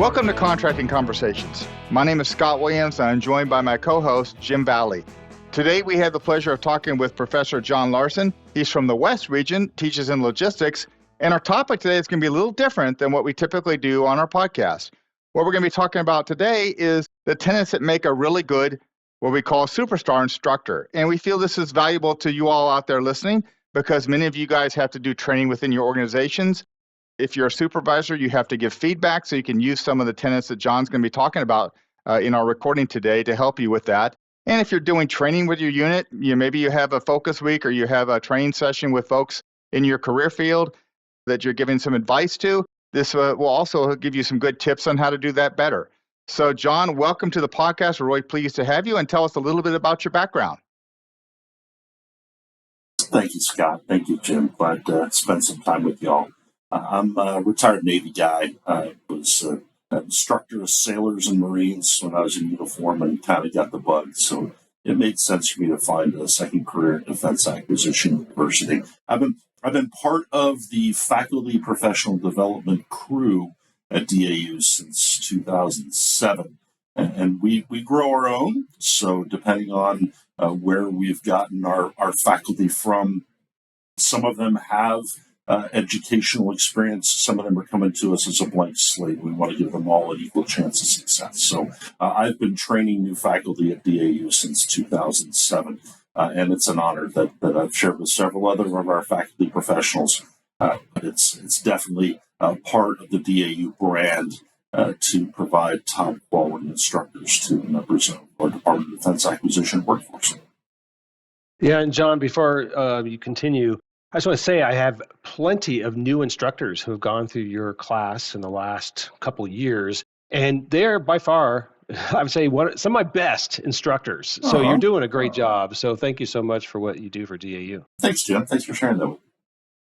Welcome to Contracting Conversations. My name is Scott Williams, and I'm joined by my co-host, Jim Valley. Today, we have the pleasure of talking with Professor John Larson. He's from the West region, teaches in logistics, and our topic today is going to be a little different than what we typically do on our podcast. What we're going to be talking about today is the tenets that make a really good, what we call a superstar instructor. And we feel this is valuable to you all out there listening because many of you guys have to do training within your organizations. If you're a supervisor, you have to give feedback so you can use some of the tenets that John's going to be talking about in our recording today to help you with that. And if you're doing training with your unit, maybe you have a focus week or you have a training session with folks in your career field that you're giving some advice to, this will also give you some good tips on how to do that better. So, John, welcome to the podcast. We're really pleased to have you, and tell us a little bit about your background. Thank you, Scott. Thank you, Jim. Glad to spend some time with y'all. I'm a retired Navy guy. I was an instructor of sailors and Marines when I was in uniform and kind of got the bug. So it made sense for me to find a second career in defense acquisition university. I've been part of the faculty professional development crew at DAU since 2007. And we grow our own. So depending on where we've gotten our faculty from, some of them have educational experience. Some of them are coming to us as a blank slate. We want to give them all an equal chance of success. So I've been training new faculty at DAU since 2007, and it's an honor that I've shared with several other of our faculty professionals. But it's definitely part of the DAU brand to provide top quality instructors to the members of our Department of Defense Acquisition workforce. Yeah, and John, before you continue, I just want to say I have plenty of new instructors who have gone through your class in the last couple of years, and they're by far, I would say, some of my best instructors. So you're doing a great job. So thank you so much for what you do for DAU. Thanks, Jim. Thanks for sharing that with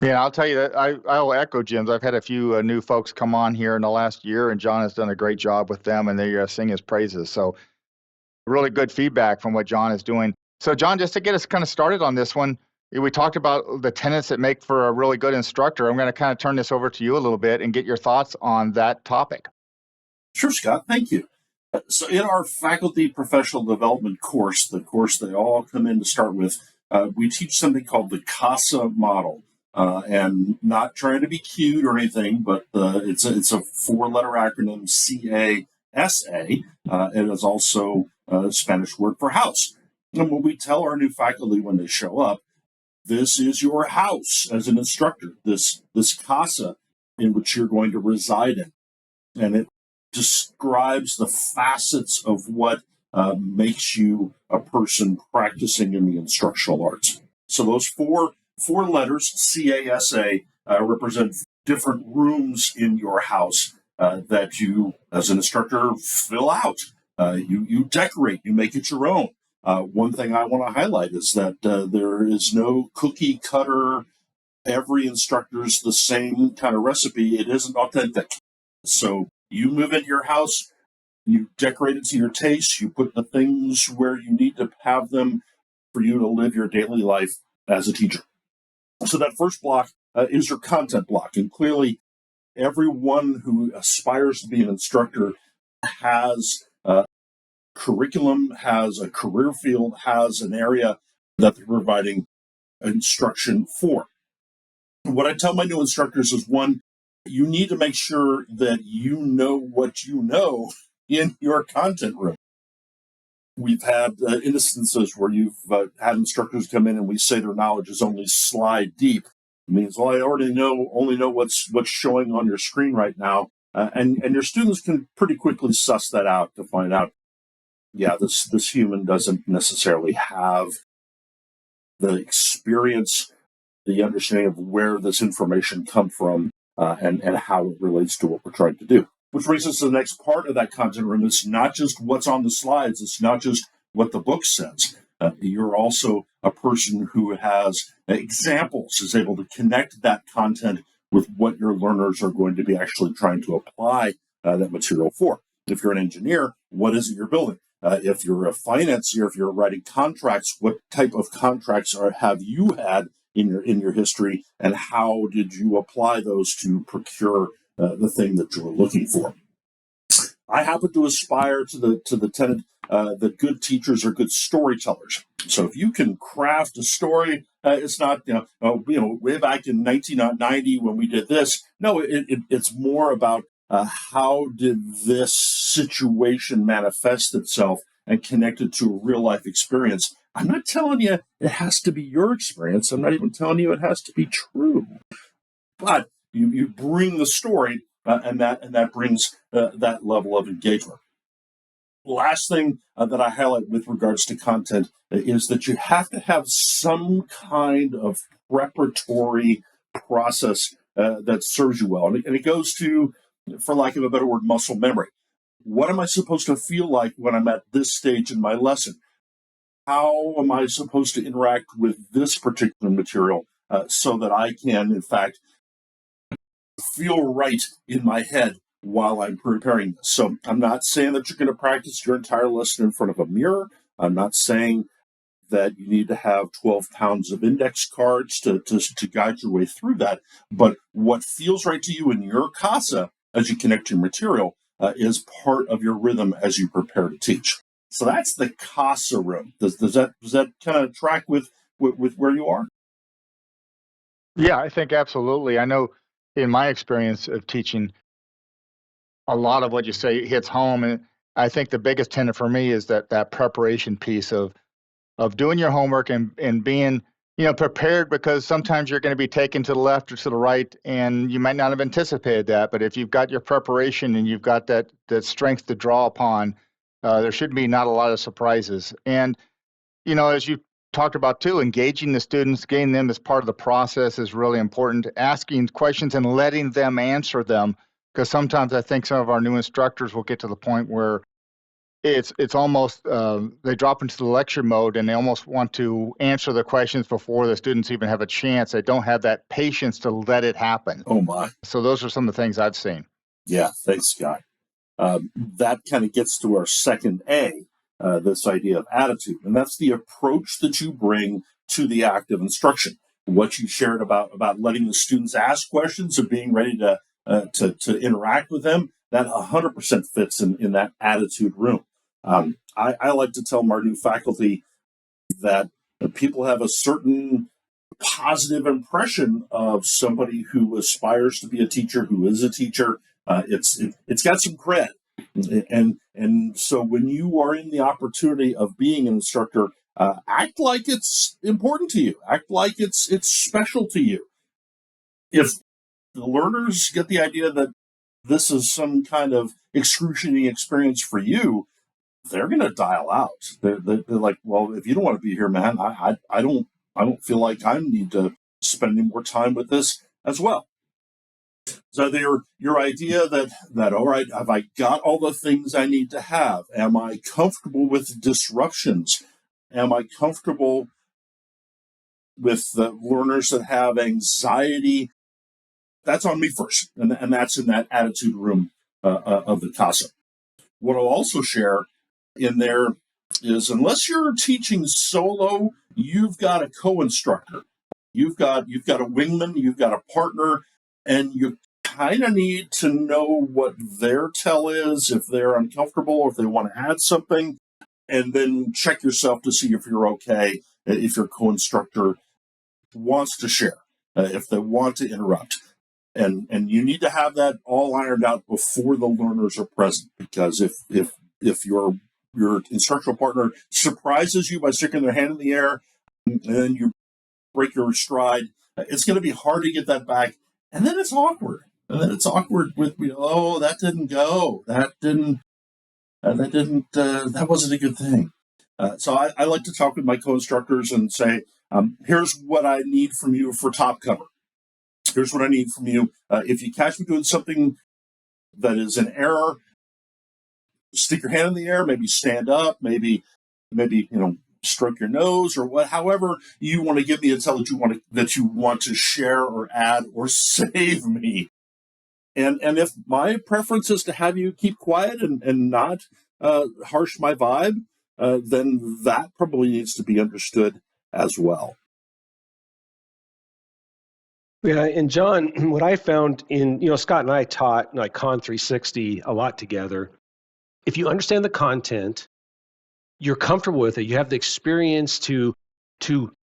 me. Yeah, I'll tell you that I'll echo Jim's. I've had a few new folks come on here in the last year, and John has done a great job with them, and they sing his praises. So really good feedback from what John is doing. So John, just to get us kind of started on this one, we talked about the tenets that make for a really good instructor. I'm going to kind of turn this over to you a little bit and get your thoughts on that topic. Sure, Scott. Thank you. So in our faculty professional development course, the course they all come in to start with, we teach something called the CASA model. And not trying to be cute or anything, but it's a four-letter acronym, CASA. It is also a Spanish word for house. And what we tell our new faculty when they show up, this is your house as an instructor, this CASA in which you're going to reside in. And it describes the facets of what makes you a person practicing in the instructional arts. So those four letters, CASA, represent different rooms in your house that you, as an instructor, fill out. You decorate, you make it your own. One thing I want to highlight is that there is no cookie cutter, every instructor's the same kind of recipe. It isn't authentic. So you move into your house, you decorate it to your taste, you put the things where you need to have them for you to live your daily life as a teacher. So that first block is your content block. And clearly, everyone who aspires to be an instructor has curriculum, has a career field, has an area that they're providing instruction for. What I tell my new instructors is, one, you need to make sure that you know what you know in your content room. We've had instances where you've had instructors come in and we say their knowledge is only slide deep. It means, well, I only know what's showing on your screen right now. And your students can pretty quickly suss that out to find out, yeah, this human doesn't necessarily have the experience, the understanding of where this information comes from, and how it relates to what we're trying to do. Which brings us to the next part of that content room. It's not just what's on the slides. It's not just what the book says. You're also a person who has examples, is able to connect that content with what your learners are going to be actually trying to apply that material for. If you're an engineer, what is it you're building? If you're a financier, if you're writing contracts, what type of contracts have you had in your history, and how did you apply those to procure the thing that you were looking for? I happen to aspire to the tenet that good teachers are good storytellers. So if you can craft a story, it's not way back in 1990 when we did this. No, it's more about how did this situation manifest itself and connect it to a real life experience. I'm not telling you it has to be your experience. I'm not even telling you it has to be true. But you bring the story, and that brings that level of engagement. Last thing that I highlight with regards to content is that you have to have some kind of preparatory process that serves you well. And it goes to, for lack of a better word, muscle memory. What am I supposed to feel like when I'm at this stage in my lesson? How am I supposed to interact with this particular material so that I can, in fact, feel right in my head while I'm preparing this? So I'm not saying that you're going to practice your entire lesson in front of a mirror. I'm not saying that you need to have 12 pounds of index cards to guide your way through that. But what feels right to you in your CASA as you connect your material is part of your rhythm as you prepare to teach. So that's the CASA room. Does that kind of track with where you are? Yeah, I think absolutely. I know in my experience of teaching, a lot of what you say hits home. And I think the biggest tenet for me is that preparation piece of doing your homework and being, prepared, because sometimes you're going to be taken to the left or to the right, and you might not have anticipated that. But if you've got your preparation and you've got that strength to draw upon, there should be not a lot of surprises. And, as you talked about too, engaging the students, getting them as part of the process is really important. Asking questions and letting them answer them, because sometimes I think some of our new instructors will get to the point where it's almost they drop into the lecture mode and they almost want to answer the questions before the students even have a chance. They don't have that patience to let it happen. Oh my! So those are some of the things I've seen. Yeah, thanks, Scott. That kind of gets to our second A, this idea of attitude, and that's the approach that you bring to the act of instruction. What you shared about letting the students ask questions and being ready to interact with them, that 100% fits in that attitude room. I like to tell my new faculty that people have a certain positive impression of somebody who aspires to be a teacher, who is a teacher. It's got some cred, and so when you are in the opportunity of being an instructor, act like it's important to you. Act like it's special to you. If the learners get the idea that this is some kind of excruciating experience for you, they're going to dial out. They're like, well, if you don't want to be here, man, I don't feel like I need to spend any more time with this as well. So your idea that all right, have I got all the things I need to have? Am I comfortable with disruptions? Am I comfortable with the learners that have anxiety? That's on me first, and that's in that attitude room of the CASA. What I'll also share in there is, unless you're teaching solo, you've got a co-instructor. You've got a wingman, you've got a partner, and you kind of need to know what their tell is, if they're uncomfortable, or if they want to add something, and then check yourself to see if you're okay, if your co-instructor wants to share, if they want to interrupt. And you need to have that all ironed out before the learners are present, because if your instructional partner surprises you by sticking their hand in the air and then you break your stride, it's going to be hard to get that back, and then it's awkward. And then it's awkward with, oh, that didn't go, that wasn't a good thing. So I like to talk with my co-instructors and say, here's what I need from you for top cover. Here's what I need from you. If you catch me doing something that is an error, stick your hand in the air, maybe stand up, maybe stroke your nose, or however you want to give me a tell that you want to share or add or save me. And if my preference is to have you keep quiet and not harsh my vibe, then that probably needs to be understood as well. Yeah, and John, what I found in, Scott and I taught like Con 360 a lot together. if you understand the content, you're comfortable with it, you have the experience to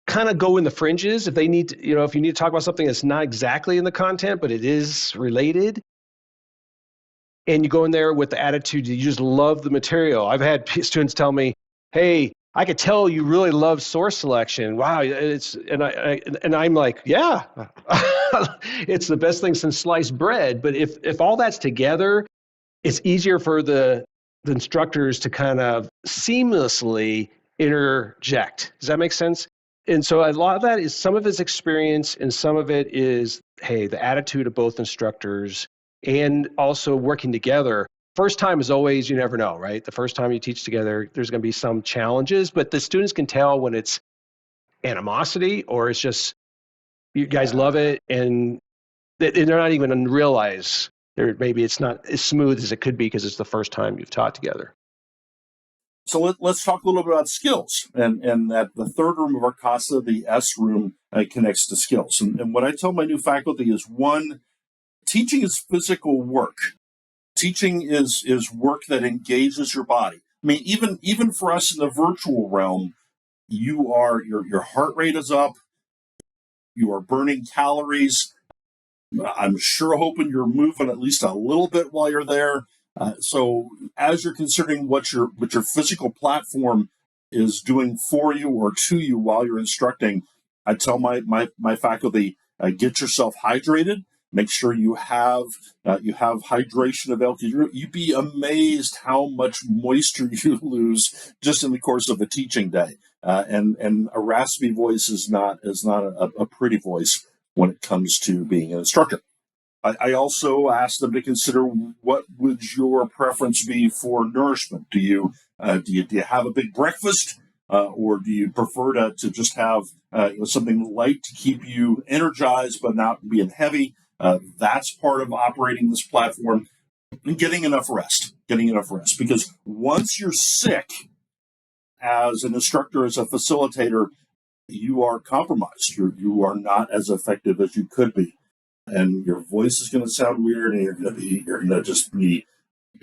kind of go in the fringes if they need to, if you need to talk about something that's not exactly in the content, but it is related, and you go in there with the attitude you just love the material. I've had students tell me, "Hey, I could tell you really love source selection. Wow, and I'm like, yeah, it's the best thing since sliced bread." But if all that's together, it's easier for the instructors to kind of seamlessly interject. Does that make sense? And so a lot of that is, some of it's experience and some of it is, hey, the attitude of both instructors and also working together. First time is always, you never know, right? The first time you teach together, there's going to be some challenges, but the students can tell when it's animosity or it's just you guys love it and they're not even realize maybe it's not as smooth as it could be because it's the first time you've taught together. So let's talk a little bit about skills, and that the third room of our CASA, the S room, connects to skills. And what I tell my new faculty is, one, teaching is physical work. Teaching is work that engages your body. I mean, even for us in the virtual realm, your heart rate is up, you are burning calories. I'm sure hoping you're moving at least a little bit while you're there. So as you're considering what your physical platform is doing for you or to you while you're instructing, I tell my faculty, get yourself hydrated. Make sure you have hydration available. You'd be amazed how much moisture you lose just in the course of a teaching day. And a raspy voice is not a pretty voice when it comes to being an instructor. I also asked them to consider, what would your preference be for nourishment? Do you have a big breakfast, or do you prefer to just have something light to keep you energized but not being heavy? That's part of operating this platform, and getting enough rest. Because once you're sick as an instructor, as a facilitator, you are compromised. You are not as effective as you could be. And your voice is going to sound weird, and you're going to just be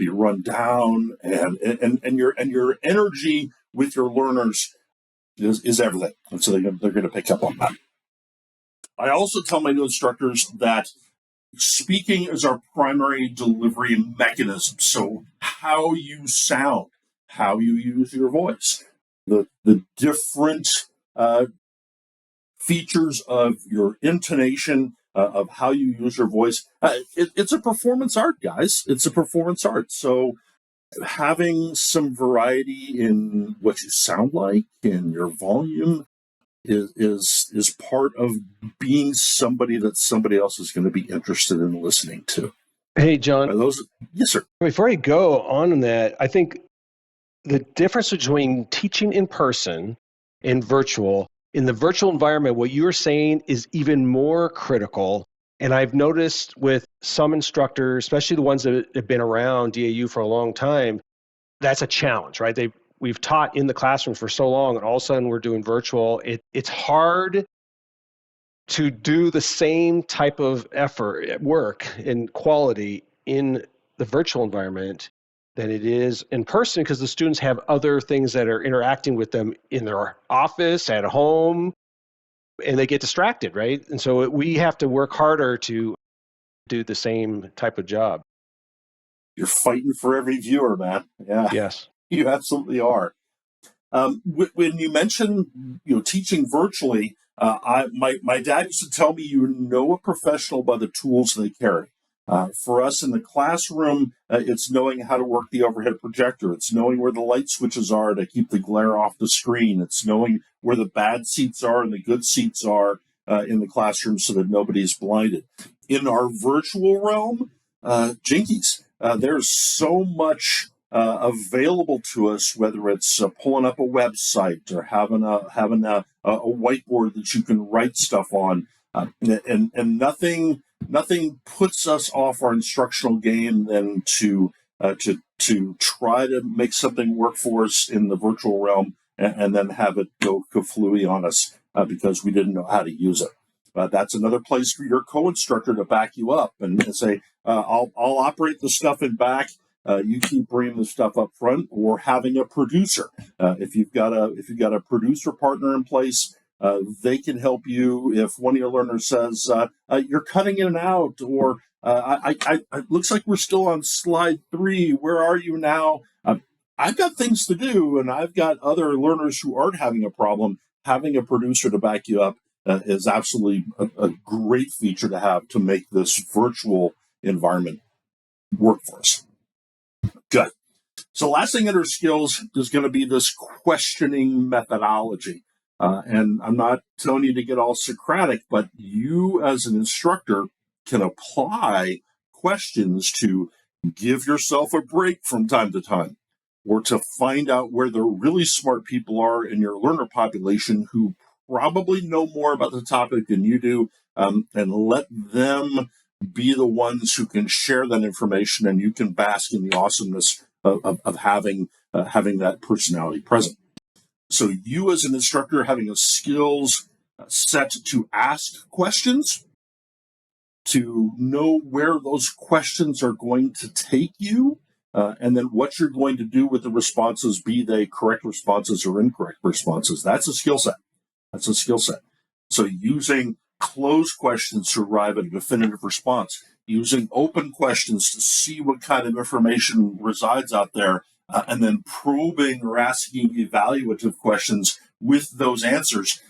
run down, and your energy with your learners is everything, and so they're going to pick up on that. I also tell my new instructors that speaking is our primary delivery mechanism. So how you sound, how you use your voice, the different features of your intonation, of how you use your voice. It's a performance art, guys. It's a performance art. So having some variety in what you sound like and your volume is part of being somebody that somebody else is going to be interested in listening to. Hey, John. Yes, sir. Before I go on that, I think the difference between teaching in person and virtual, in the virtual environment, what you were saying is even more critical. And I've noticed with some instructors, especially the ones that have been around DAU for a long time, that's a challenge, right? We've taught in the classroom for so long, and all of a sudden we're doing virtual. It's hard to do the same type of effort, work, and quality in the virtual environment than it is in person, because the students have other things that are interacting with them in their office, at home, and they get distracted, right? And so we have to work harder to do the same type of job. You're fighting for every viewer, man. Yeah. Yes. You absolutely are. When you mention teaching virtually, my dad used to tell me, you know a professional by the tools they carry. For us in the classroom, it's knowing how to work the overhead projector. It's knowing where the light switches are to keep the glare off the screen. It's knowing where the bad seats are and the good seats are in the classroom so that nobody's blinded. In our virtual realm, jinkies, there's so much available to us, whether it's pulling up a website or having a whiteboard that you can write stuff on, and nothing puts us off our instructional game than to try to make something work for us in the virtual realm and then have it go kaflooey on us because we didn't know how to use it. That's another place for your co-instructor to back you up and say, I'll operate the stuff in back. you keep bringing the stuff up front, or having a producer. If you've got a producer partner in place, they can help you. If one of your learners says you're cutting in and out, or it looks like we're still on slide 3. Where are you now? I've got things to do, and I've got other learners who aren't having a problem. Having a producer to back you up is absolutely a great feature to have to make this virtual environment work for us. Good. So last thing under skills is going to be this questioning methodology. And I'm not telling you to get all Socratic, but you as an instructor can apply questions to give yourself a break from time to time, or to find out where the really smart people are in your learner population who probably know more about the topic than you do, and let them be the ones who can share that information, and you can bask in the awesomeness of having that personality present. So you as an instructor having a skills set to ask questions, to know where those questions are going to take you, and then what you're going to do with the responses, be they correct responses or incorrect responses. That's a skill set. So using closed questions to arrive at a definitive response, using open questions to see what kind of information resides out there, and then probing or asking evaluative questions with those answers.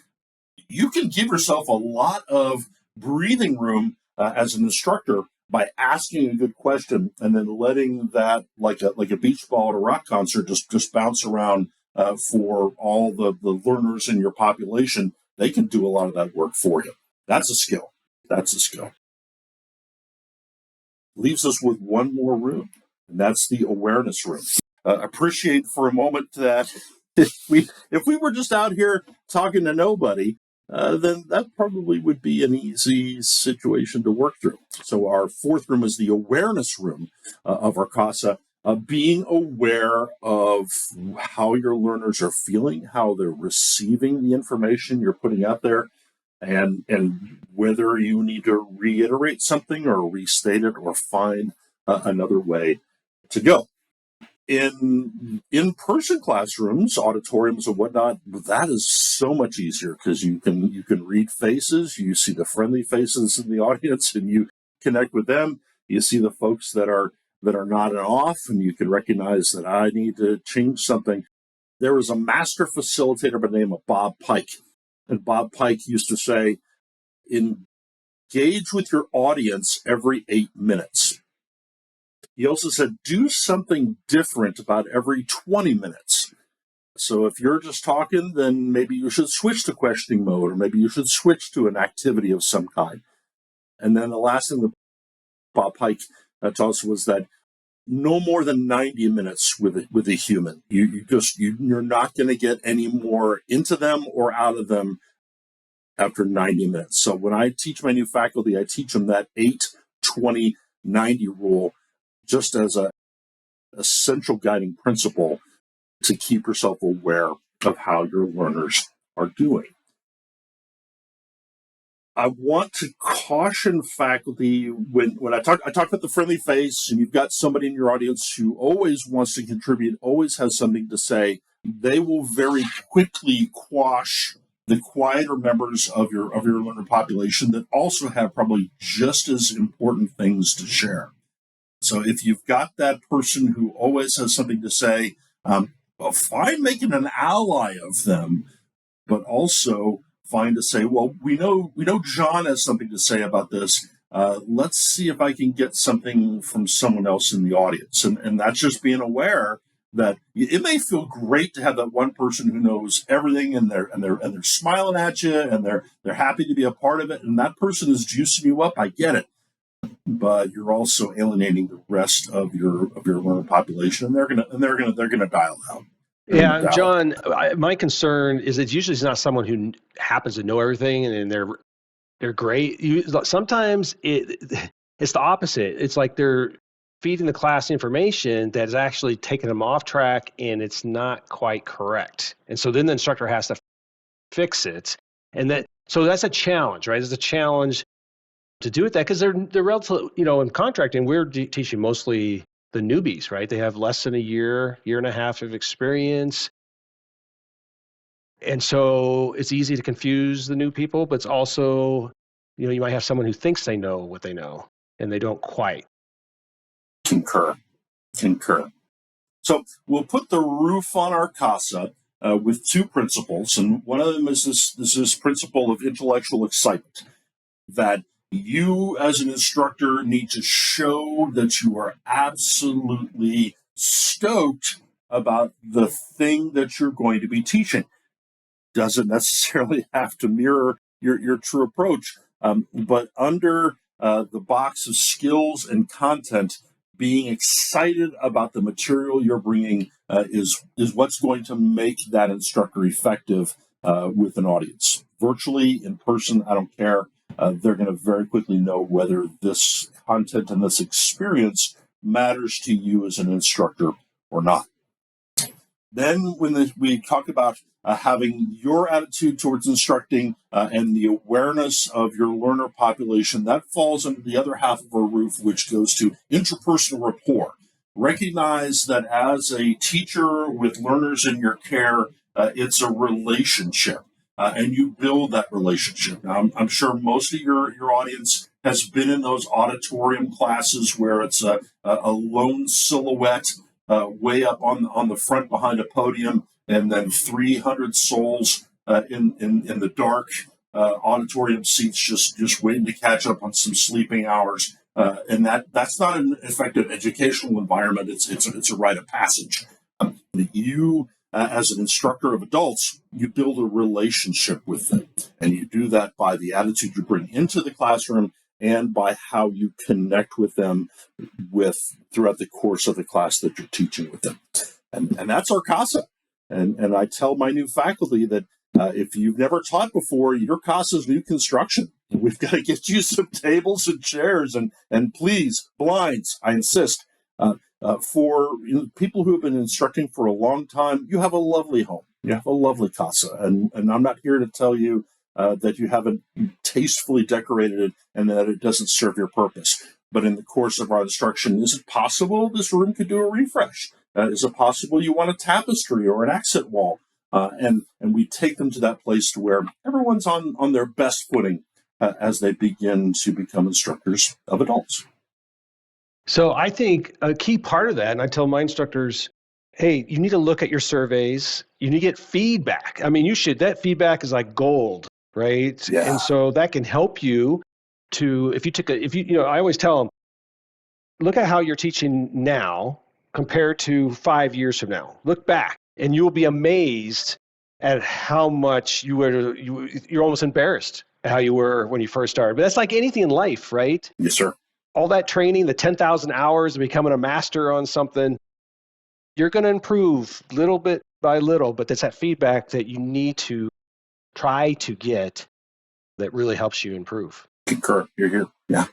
You can give yourself a lot of breathing room as an instructor by asking a good question and then letting that, like a beach ball at a rock concert, just bounce around for all the learners in your population. They can do a lot of that work for you. That's a skill. Leaves us with one more room, and that's the awareness room. Appreciate for a moment that if we were just out here talking to nobody, then that probably would be an easy situation to work through. So our fourth room is the awareness room of our CASA, being aware of how your learners are feeling, how they're receiving the information you're putting out there, and whether you need to reiterate something or restate it or find another way to go. In in-person classrooms, auditoriums and whatnot, that is so much easier because you can read faces, you see the friendly faces in the audience, and you connect with them. You see the folks that are nodding off, and you can recognize that I need to change something. There was a master facilitator by the name of Bob Pike, and Bob Pike used to say, engage with your audience every 8 minutes. He also said, do something different about every 20 minutes. So if you're just talking, then maybe you should switch to questioning mode, or maybe you should switch to an activity of some kind. And then the last thing that Bob Pike taught us was that no more than 90 minutes with a human. You're not going to get any more into them or out of them after 90 minutes. So when I teach my new faculty, I teach them that 8-20-90 rule, just as a essential guiding principle to keep yourself aware of how your learners are doing. I want to caution faculty when I talk about the friendly face, and you've got somebody in your audience who always wants to contribute, always has something to say. They will very quickly quash the quieter members of your learner population that also have probably just as important things to share. So if you've got that person who always has something to say, find making an ally of them, but also find to say, well, we know John has something to say about this. Let's see if I can get something from someone else in the audience. And that's just being aware that it may feel great to have that one person who knows everything, and they're smiling at you, and they're happy to be a part of it, and that person is juicing you up. I get it. But you're also alienating the rest of your learner population, and they're gonna dial out. Yeah, John, my concern is it's usually not someone who happens to know everything and they're great. Sometimes it's the opposite. It's like they're feeding the class information that is actually taking them off track, and it's not quite correct. And so then the instructor has to fix it, so that's a challenge, right? It's a challenge to do with that because they're relatively, in contracting, we're teaching mostly the newbies, right? They have less than a year and a half of experience. And so it's easy to confuse the new people, but it's also, you might have someone who thinks they know what they know and they don't quite. Concur. So we'll put the roof on our CASA with two principles, and one of them is this principle of intellectual excitement, that you as an instructor need to show that you are absolutely stoked about the thing that you're going to be teaching. Doesn't necessarily have to mirror your true approach, but under the box of skills and content, being excited about the material you're bringing is what's going to make that instructor effective with an audience. Virtually, in person, I don't care. They're going to very quickly know whether this content and this experience matters to you as an instructor or not. Then when we talk about having your attitude towards instructing and the awareness of your learner population, that falls under the other half of our roof, which goes to interpersonal rapport. Recognize that as a teacher with learners in your care, it's a relationship, and you build that relationship. Now, I'm sure most of your audience has been in those auditorium classes where it's a lone silhouette way up on the front behind a podium, and then 300 souls in the dark auditorium seats just waiting to catch up on some sleeping hours. And that's not an effective educational environment. It's a rite of passage. You, as an instructor of adults, you build a relationship with them, and you do that by the attitude you bring into the classroom and by how you connect with them throughout the course of the class that you're teaching with them. And that's our CASA. And I tell my new faculty that if you've never taught before, your CASA is new construction. We've got to get you some tables and chairs and please, blinds, I insist. For people who have been instructing for a long time, you have a lovely home. You have a lovely CASA. And I'm not here to tell you that you haven't tastefully decorated it and that it doesn't serve your purpose. But in the course of our instruction, is it possible this room could do a refresh? Is it possible you want a tapestry or an accent wall? And we take them to that place to where everyone's on their best footing as they begin to become instructors of adults. So I think a key part of that, and I tell my instructors, hey, you need to look at your surveys. You need to get feedback. I mean, that feedback is like gold, right? Yeah. And so that can help you to, I always tell them, look at how you're teaching now compared to 5 years from now. Look back and you will be amazed at how much you're almost embarrassed at how you were when you first started. But that's like anything in life, right? Yes, sir. All that training, the 10,000 hours of becoming a master on something, you're going to improve little bit by little, but that's that feedback that you need to try to get that really helps you improve. Concur. You're here. Yeah.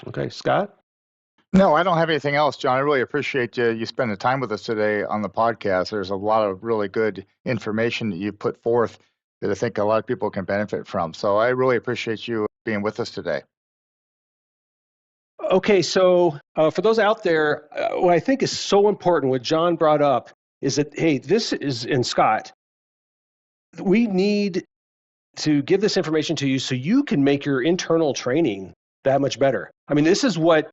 Okay, Scott? No, I don't have anything else, John. I really appreciate you spending time with us today on the podcast. There's a lot of really good information that you put forth that I think a lot of people can benefit from. So I really appreciate you being with us today. Okay, so for those out there, what I think is so important, what John brought up, is that, hey, this is, and Scott, we need to give this information to you so you can make your internal training that much better. I mean, this is what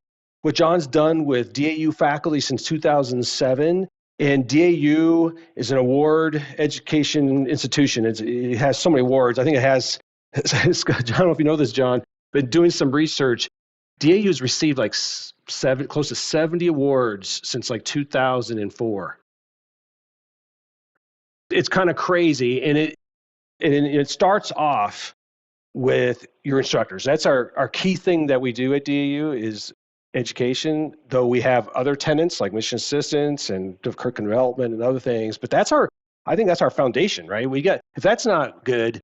John's done with DAU faculty since 2007. And DAU is an award education institution. It has so many awards. I think it has, I don't know if you know this, John, but doing some research, DAU has received like close to 70 awards since like 2004. It's kind of crazy. And it starts off with your instructors. That's our key thing that we do at DAU is education, though we have other tenets like mission assistance and curriculum development and other things. But I think that's our foundation, right? If that's not good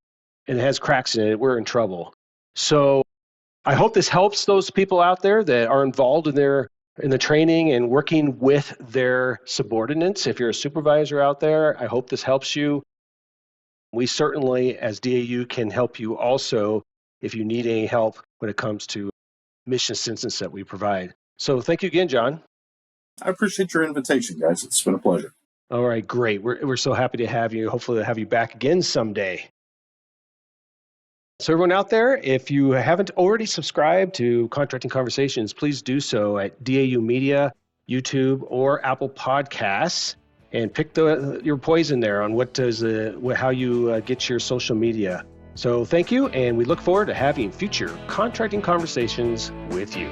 and it has cracks in it, we're in trouble. So I hope this helps those people out there that are involved in the training and working with their subordinates. If you're a supervisor out there, I hope this helps you. We certainly, as DAU, can help you also if you need any help when it comes to mission assistance that we provide. So thank you again, John. I appreciate your invitation, guys. It's been a pleasure. All right, great. We're so happy to have you. Hopefully to have you back again someday. So everyone out there, if you haven't already subscribed to Contracting Conversations, please do so at DAU Media, YouTube, or Apple Podcasts, and pick your poison there on how you get your social media. So thank you, and we look forward to having future Contracting Conversations with you.